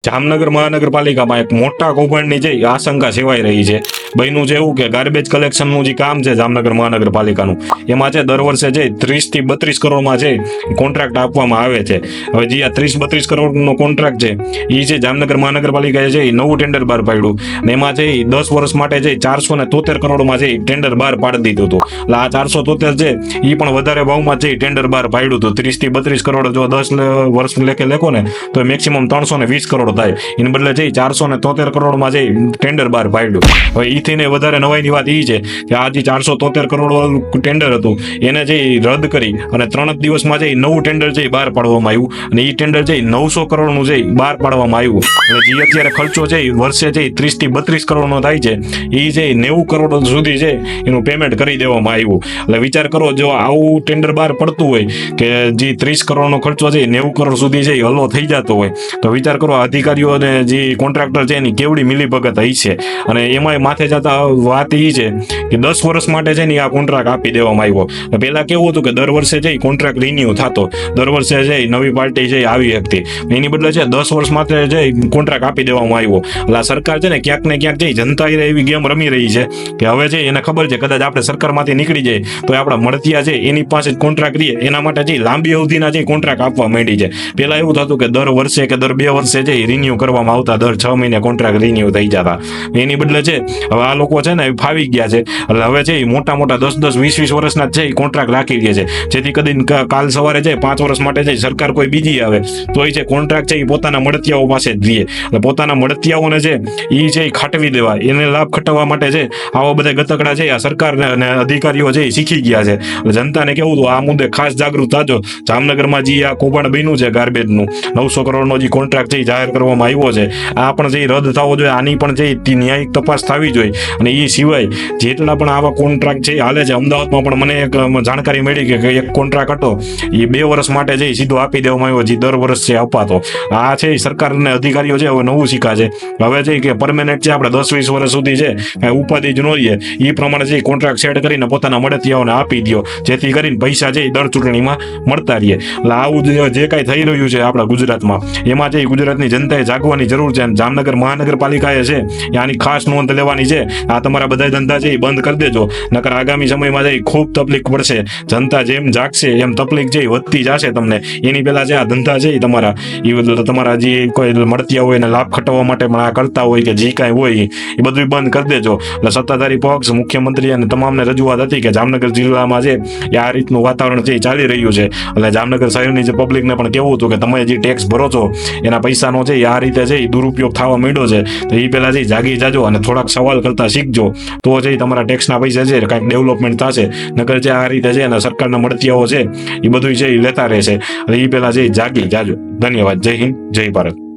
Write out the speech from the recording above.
જામનગર મહાનગરપાલિકામાં એક મોટા કૌભાંડની જે આશંકા સેવાઈ રહી છે. બન્યું છે એવું કે ગાર્બેજ કલેક્શનનું જે કામ છે જામનગર મહાનગરપાલિકાનું, એમાં છે દર વર્ષે જે 30 થી 32 કરોડમાં જે કોન્ટ્રાક્ટ આપવામાં આવે છે. હવે જે આ 30-32 કરોડનો કોન્ટ્રાક્ટ છે એ છે જામનગર મહાનગરપાલિકાએ જે નવું ટેન્ડર બહાર પાડ્યું ને એમાં જે 10 વર્ષ માટે જે 473 કરોડમાં જે ટેન્ડર બહાર પાડી દીધું હતું. એટલે આ 473 છે એ પણ વધારે ભાવમાં જે ટેન્ડર બહાર પાડ્યું હતું. 30 થી 32 કરોડ જો 10 વર્ષ લેખે લેખો ને તો મેક્સિમમ 320 કરોડ થાય. એને બદલે જે 473 કરોડમાં જે ટેન્ડર બહાર પાડ્યું. હવે ઈથી ને વધારે નવાઈની વાત એ છે કે આ જે 473 કરોડ વાળું ટેન્ડર હતું એને જે રદ કરી અને 3 દિવસમાં જે નવું ટેન્ડર જે બહાર પાડવામાં આવ્યું અને એ ટેન્ડર જે 900 કરોડનું જે બહાર પાડવામાં આવ્યું. એટલે જે અત્યારે ખર્ચો છે વર્ષે જે 30 થી 32 કરોડનો થાય છે એ જે 90 કરોડ સુધી છે એનું પેમેન્ટ કરી દેવામાં આવ્યું. એટલે વિચાર કરો, જો આવું ટેન્ડર બહાર પડતું હોય કે જે 30 કરોડનો ખર્ચો છે 90 કરોડ સુધી છે હલ્લો થઈ જતો હોય તો વિચાર કરો અધિકારીઓ અને જે કોન્ટ્રાક્ટર છે એની કેવડી મિલીભગત હઈ છે. અને એમાંય માથે જતા વાત એ છે કે 10 વર્ષ માટે છે ને આ કોન્ટ્રાક્ટ આપી દેવામાં આવ્યો. પહેલા કેવું હતું કે દર વર્ષે છે કોન્ટ્રાક્ટ રિન્યુ થતો, દર વર્ષે છે નવી પાર્ટી છે આવી હતી. એની બદલે છે 10 વર્ષ માટે છે કોન્ટ્રાક્ટ આપી દેવામાં આવ્યો. એટલે આ સરકાર છે ને ક્યાંક ને ક્યાંક છે જનતા એવી ગેમ રમી રહી છે કે હવે છે એને ખબર છે કદાચ આપણે સરકારમાંથી નીકળી જાય તો આપણા મળતિયા છે એની પાસે જ કોન્ટ્રાક્ટ રહીએ એના માટે જે લાંબી અવધિના જે કોન્ટ્રાક્ટ આપવા માંડી છે. પહેલા એવું થતું કે દર વર્ષે કે દર 2 વર્ષે છે રિન્યુ કરવામાં આવતા, દર 6 મહિને કોન્ટ્રાક્ટ રિન્યુ થઈ જતા. એની બદલે છે હવે આ લોકો છે ને ફાવી ગયા છે. એટલે હવે છે મોટા 10-20 વર્ષના છે એ કોન્ટ્રાક્ટ રાખી દે છે, જેથી કદી કાલ સવારે છે 5 વર્ષ માટે છે સરકાર કોઈ બીજી આવે તો એ છે કોન્ટ્રાક્ટ છે એ પોતાના મળતિયાઓ પાસે જ રહીએ. એટલે પોતાના મળતિયાઓને છે એ છે ખાટવી દેવા, એને લાભ ખટાવવા માટે છે આવા બધા ગતકડા છે આ સરકાર અને અધિકારીઓ છે એ શીખી ગયા છે. એટલે જનતાને કેવું હતું આ મુદ્દે ખાસ જાગૃત થાજો. જામનગરમાં જે આ કૌભાંડ બન્યું છે ગાર્બેજનું 900 કરોડનો જે કોન્ટ્રાક્ટ છે જાહેર કરવામાં આવ્યો છે, આ પણ જે રદ થવો જોઈએ. આની પણ જે ન્યાયિક તપાસ થવી જોઈએ. અને એ સિવાય જેટલા પણ આવા કોન્ટ્રાક્ટ છે હાલે છે, અમદાવાદમાં પણ મને એક જાણકારી મળી કે એક કોન્ટ્રાક્ટ હતો એ 2 વર્ષ માટે છે સીધો આપી દેવામાં આવ્યો, જે દર વર્ષ છે અપાતો. આ છે સરકારને અધિકારીઓ છે હવે નવું શીખા છે. હવે છે કે પરમેનન્ટ છે આપણે 10-20 વર્ષ સુધી છે કાંઈ ઉપાધિ જ ન રહીએ એ પ્રમાણે છે કોન્ટ્રાક્ટ સેટ કરીને પોતાના મળતિયાઓને આપી દો, જેથી કરીને પૈસા છે દર ચૂંટણીમાં મળતા રહીએ. એટલે આવું જે કાંઈ થઈ રહ્યું છે આપણા ગુજરાતમાં એમાં છે ગુજરાતની જનતાએ જાગવાની જરૂર છે. જામનગર મહાનગરપાલિકાએ છે એ આની ખાસ નોંધ લેવાની છે. આ તમારા બધા ધંધા છે એ બંધ કરી દેજો, નકર આગામી સમયમાં છે ખૂબ તકલીફ પડશે. જનતા જેમ જાગશે એમ તકલીફ છે વધતી જશે તમને. એની પહેલા છે આ ધંધા છે તમારા એ તમારા જે કોઈ મળતિયા હોય એને લાભ ખટાવવા માટે પણ આ કરતા હોય કે જે કાંઈ હોય એ બધું બંધ કરી દેજો. એટલે સત્તાધારી પક્ષ, મુખ્યમંત્રી અને તમામને રજૂઆત હતી કે જામનગર જિલ્લામાં છે એ આ રીતનું વાતાવરણ છે એ ચાલી રહ્યું છે. એટલે જામનગર શહેરની જે પબ્લિકને પણ કેવું હતું કે તમે જે ટેક્સ ભરો છો એના પૈસાનો છે આ રીતે છે એ દુરુપયોગ થવા માંડ્યો છે. તો એ પહેલા છે જાગી જાજો અને થોડાક સવાલ કરતા શીખજો, તો છે તમારા ટેક્સના પૈસા છે કાંઈક ડેવલપમેન્ટ થશે. નકર છે આ રીતે છે અને સરકારના મળતિયાઓ છે એ બધું છે એ લેતા રહેશે. એટલે એ પહેલા છે જાગી જાજો. ધન્યવાદ. જય હિન્દ, જય ભારત.